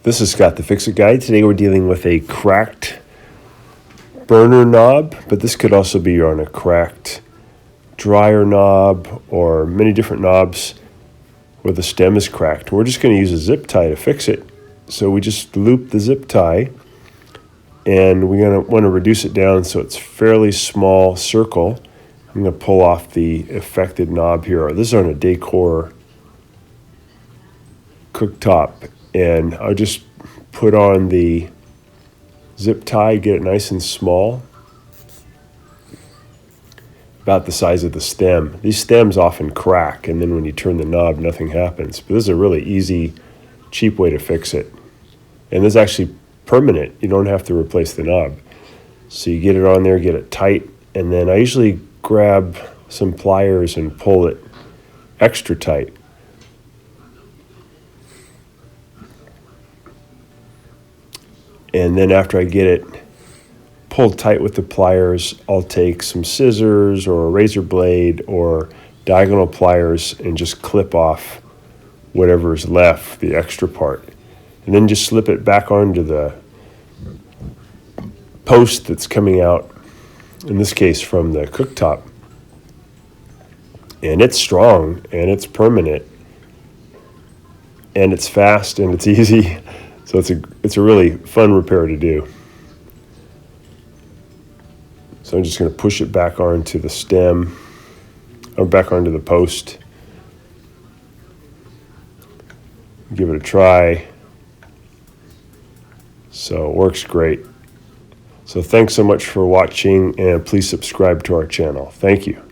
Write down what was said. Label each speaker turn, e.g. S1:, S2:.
S1: This is Scott the Fix-It Guy. Today we're dealing with a cracked burner knob, but this could also be on a cracked dryer knob or many different knobs where the stem is cracked. We're just going to use a zip tie to fix it. So we just loop the zip tie and we're going to want to reduce it down so it's fairly small circle. I'm going to pull off the affected knob here. This is on a Decor cooktop. And I'll just put on the zip tie, get it nice and small, about the size of the stem. These stems often crack, and then when you turn the knob, nothing happens. But this is a really easy, cheap way to fix it. And this is actually permanent. You don't have to replace the knob. So you get it on there, get it tight, and then I usually grab some pliers and pull it extra tight. And then after I get it pulled tight with the pliers, I'll take some scissors or a razor blade or diagonal pliers and just clip off whatever's left, the extra part. And then just slip it back onto the post that's coming out, in this case from the cooktop. And it's strong and it's permanent and it's fast and it's easy. So it's a really fun repair to do. So I'm just going to push it back onto the stem, or back onto the post. Give it a try. So it works great. So thanks so much for watching, and please subscribe to our channel. Thank you.